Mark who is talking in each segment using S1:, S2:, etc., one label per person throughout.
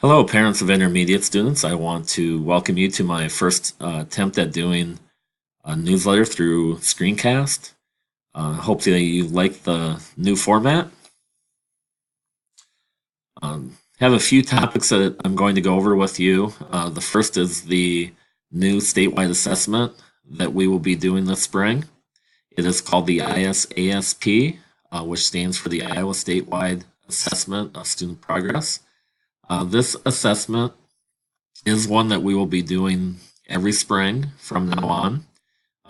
S1: Hello, parents of intermediate students. I want to welcome you to my first attempt at doing a newsletter through Screencast. Hopefully, you like the new format. Have a few topics that I'm going to go over with you. The first is the new statewide assessment that we will be doing this spring. It is called the ISASP, which stands for the Iowa Statewide Assessment of Student Progress. This assessment is one that we will be doing every spring from now on.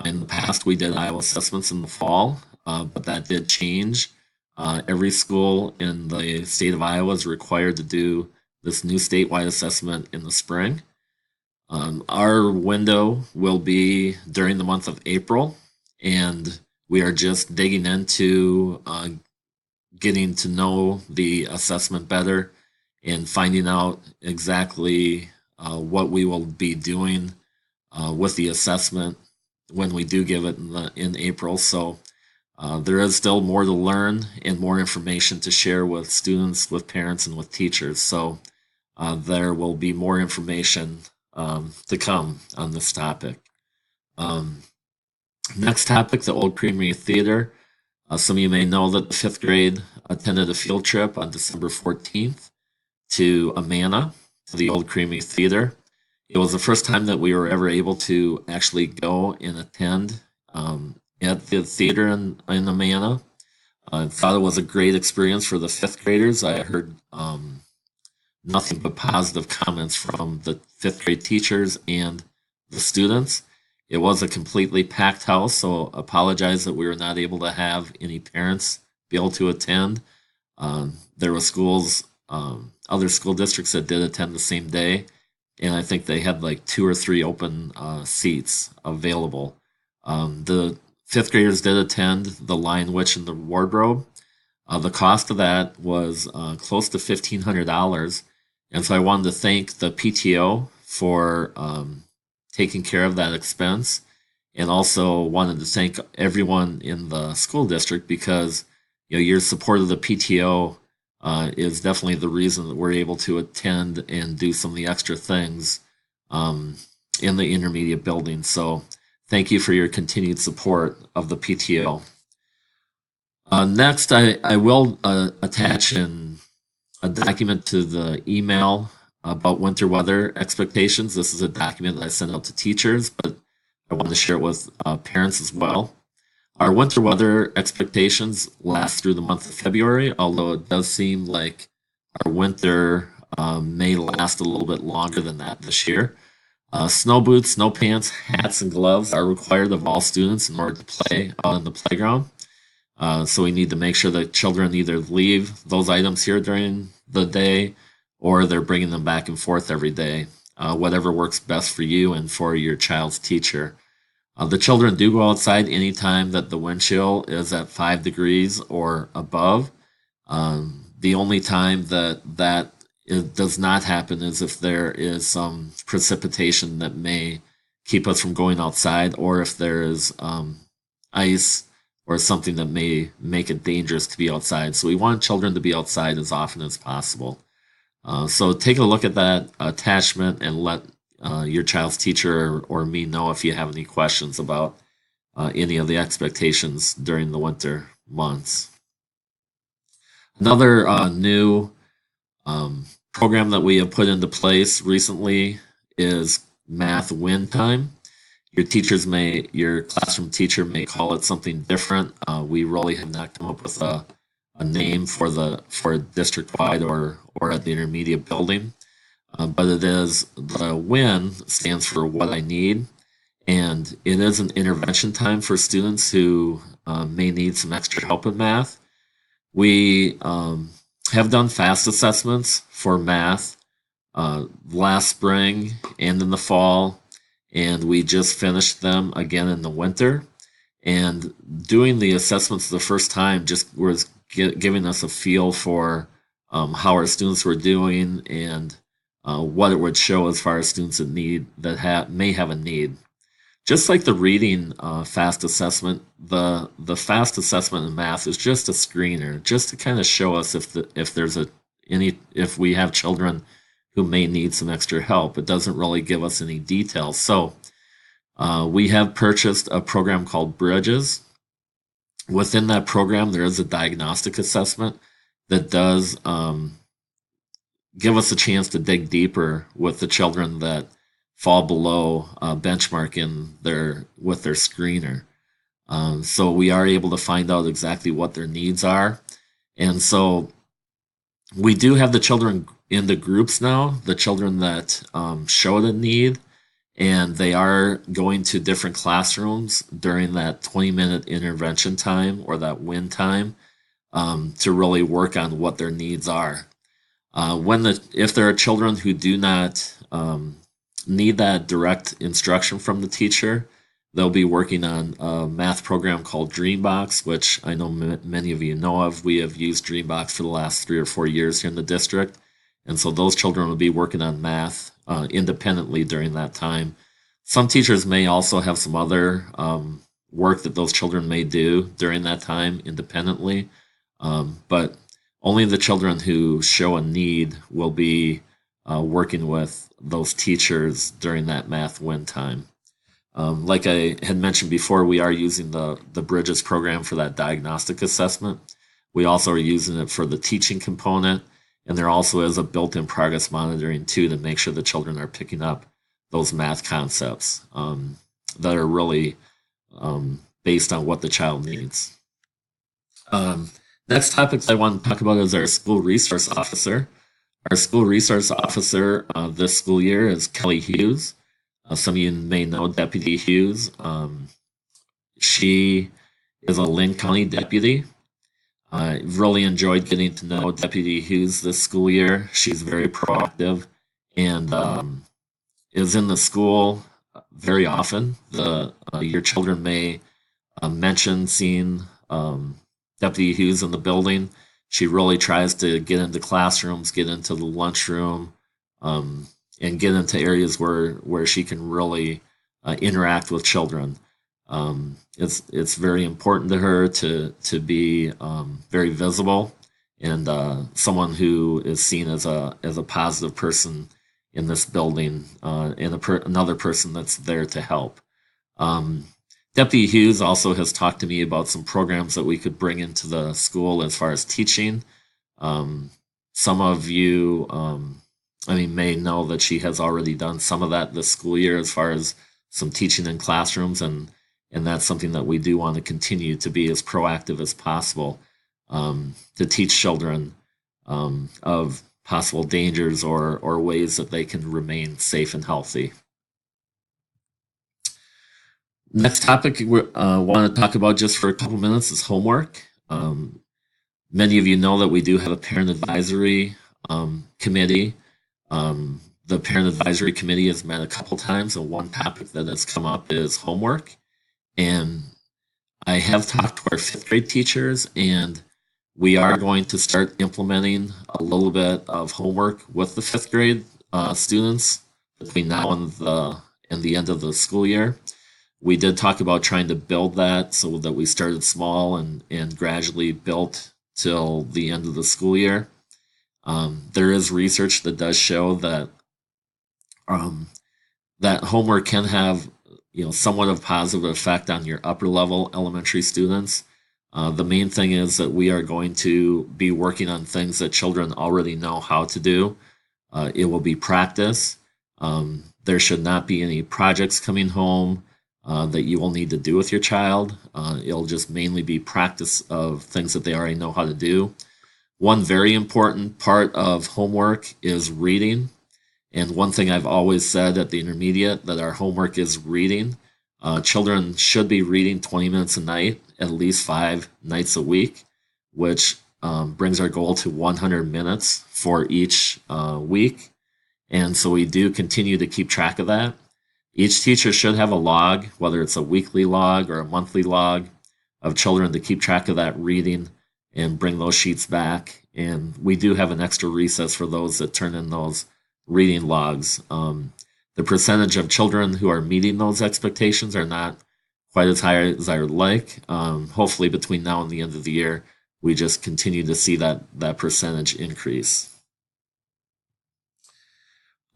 S1: In the past, we did Iowa assessments in the fall, but that did change. Every school in the state of Iowa is required to do this new statewide assessment in the spring. Our window will be during the month of April, and we are just digging into getting to know the assessment better and finding out exactly what we will be doing with the assessment when we do give it in April. So there is still more to learn and more information to share with students, with parents, and with teachers. So there will be more information to come on this topic. Next topic, the Old Creamery Theater. Some of you may know that the fifth grade attended a field trip on December 14th to Amana, to the Old Creamery Theater. It was the first time that we were ever able to actually go and attend at the theater in Amana. I thought it was a great experience for the fifth graders. I heard nothing but positive comments from the fifth grade teachers and the students. It was a completely packed house, so apologize that we were not able to have any parents be able to attend. There were schools, other school districts that did attend the same day, and I think they had like two or three open seats available. The fifth graders did attend the Lion Witch and the Wardrobe. The cost of that was close to $1,500, and so I wanted to thank the PTO for taking care of that expense, and also wanted to thank everyone in the school district because your support of the PTO is definitely the reason that we're able to attend and do some of the extra things in the intermediate building. So thank you for your continued support of the PTO. Next, I will attach a document to the email about winter weather expectations. This is a document that I sent out to teachers, but I want to share it with parents as well. Our winter weather expectations last through the month of February, although it does seem like our winter may last a little bit longer than that this year. Snow boots, snow pants, hats, and gloves are required of all students in order to play out in the playground. So we need to make sure that children either leave those items here during the day or they're bringing them back and forth every day, whatever works best for you and for your child's teacher. The children do go outside anytime that the wind chill is at 5 degrees or above. The only time that it does not happen is if there is some precipitation that may keep us from going outside, or if there is ice or something that may make it dangerous to be outside. So we want children to be outside as often as possible. So take a look at that attachment and let your child's teacher or me know if you have any questions about any of the expectations during the winter months. Another new program that we have put into place recently is Math Win Time. Your classroom teacher may call it something different. We really have not come up with a name for district-wide or at the intermediate building. But it is, the WIN stands for What I Need, and it is an intervention time for students who may need some extra help in math. We have done FAST assessments for math last spring and in the fall, and we just finished them again in the winter. And doing the assessments the first time just was giving us a feel for how our students were doing and what it would show as far as students that may have a need. Just like the reading FAST assessment, the FAST assessment in math is just a screener, just to kind of show us if we have children who may need some extra help. It doesn't really give us any details. So we have purchased a program called Bridges. Within that program, there is a diagnostic assessment that does give us a chance to dig deeper with the children that fall below benchmark with their screener. So we are able to find out exactly what their needs are. And so we do have the children in the groups now, the children that show the need, and they are going to different classrooms during that 20-minute intervention time or that win time to really work on what their needs are. If there are children who do not need that direct instruction from the teacher, they'll be working on a math program called Dreambox, which I know many of you know of. We have used Dreambox for the last 3 or 4 years here in the district. And so those children will be working on math independently during that time. Some teachers may also have some other work that those children may do during that time independently. But only the children who show a need will be working with those teachers during that math win time. Like I had mentioned before, we are using the Bridges program for that diagnostic assessment. We also are using it for the teaching component, and there also is a built-in progress monitoring too to make sure the children are picking up those math concepts that are really based on what the child needs. Next topics I want to talk about is our school resource officer. Our school resource officer this school year is Kelly Hughes. Some of you may know Deputy Hughes. She is a Linn County deputy. I really enjoyed getting to know Deputy Hughes this school year. She's very proactive and is in the school very often. Your children may mention seeing Deputy Hughes in the building. She really tries to get into classrooms, get into the lunchroom, and get into areas where she can really interact with children. It's very important to her to be very visible and someone who is seen as a positive person in this building and another person that's there to help. Deputy Hughes also has talked to me about some programs that we could bring into the school as far as teaching. Some of you may know that she has already done some of that this school year as far as some teaching in classrooms, and that's something that we do want to continue to be as proactive as possible to teach children of possible dangers or ways that they can remain safe and healthy. Next topic we want to talk about just for a couple minutes is homework. Many of you know that we do have a parent advisory committee. The parent advisory committee has met a couple times, and one topic that has come up is homework. And I have talked to our 5th grade teachers, and we are going to start implementing a little bit of homework with the 5th grade students between now and the end of the school year. We did talk about trying to build that so that we started small and gradually built till the end of the school year. There is research that does show that that homework can have somewhat of a positive effect on your upper level elementary students. The main thing is that we are going to be working on things that children already know how to do. It will be practice. There should not be any projects coming home that you will need to do with your child. It'll just mainly be practice of things that they already know how to do. One very important part of homework is reading. And one thing I've always said at the intermediate, that our homework is reading. Children should be reading 20 minutes a night, at least 5 nights a week, which brings our goal to 100 minutes for each week. And so we do continue to keep track of that. Each teacher should have a log, whether it's a weekly log or a monthly log, of children to keep track of that reading and bring those sheets back. And we do have an extra recess for those that turn in those reading logs. The percentage of children who are meeting those expectations are not quite as high as I would like. Hopefully between now and the end of the year, we just continue to see that percentage increase.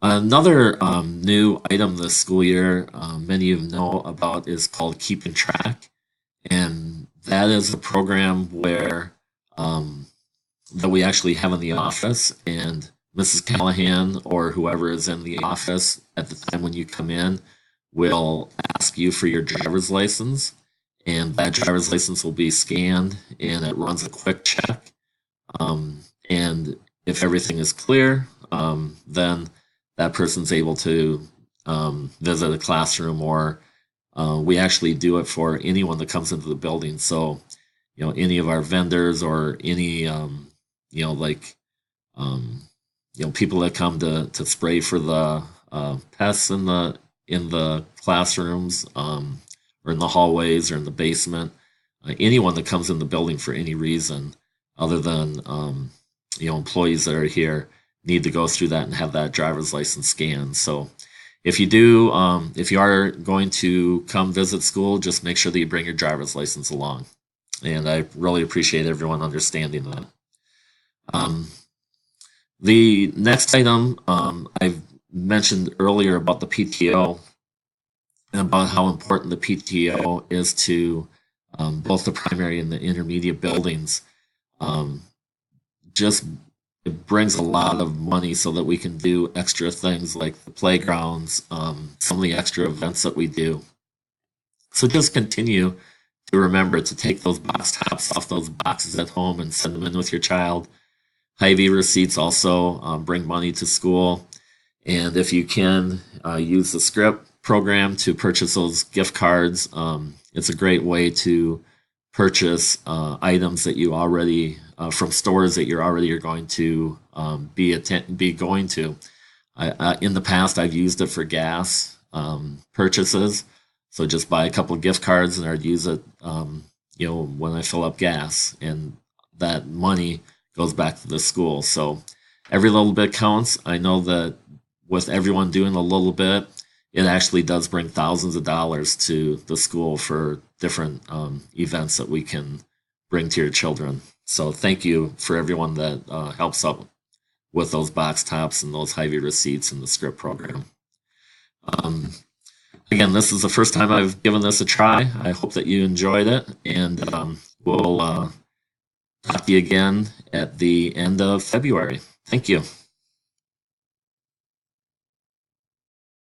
S1: Another new item this school year, many of you know about, is called Keeping Track. And that is a program where that we actually have in the office, and Mrs. Callahan or whoever is in the office at the time when you come in will ask you for your driver's license, and that driver's license will be scanned and it runs a quick check. And if everything is clear, then that person's able to visit a classroom, or we actually do it for anyone that comes into the building. So, any of our vendors or any, like, people that come to spray for the pests in the classrooms, or in the hallways or in the basement. Anyone that comes in the building for any reason other than employees that are here need to go through that and have that driver's license scanned. So if you are going to come visit school, just make sure that you bring your driver's license along. And I really appreciate everyone understanding that. The next item, I've mentioned earlier about the PTO and about how important the PTO is to both the primary and the intermediate buildings. Just it brings a lot of money so that we can do extra things like the playgrounds, some of the extra events that we do. So just continue to remember to take those box tops off those boxes at home and send them in with your child. Hy-Vee receipts also bring money to school. And if you can use the Script program to purchase those gift cards, it's a great way to purchase items that you already from stores that you're already going to be going to. In the past, I've used it for gas purchases. So just buy a couple of gift cards and I'd use it, when I fill up gas, and that money goes back to the school. So every little bit counts. I know that with everyone doing a little bit, it actually does bring thousands of dollars to the school for different events that we can bring to your children. So thank you for everyone that helps out with those box tops and those Hy-Vee receipts in the Script program. Again, this is the first time I've given this a try. I hope that you enjoyed it, and we'll talk to you again at the end of February. Thank you.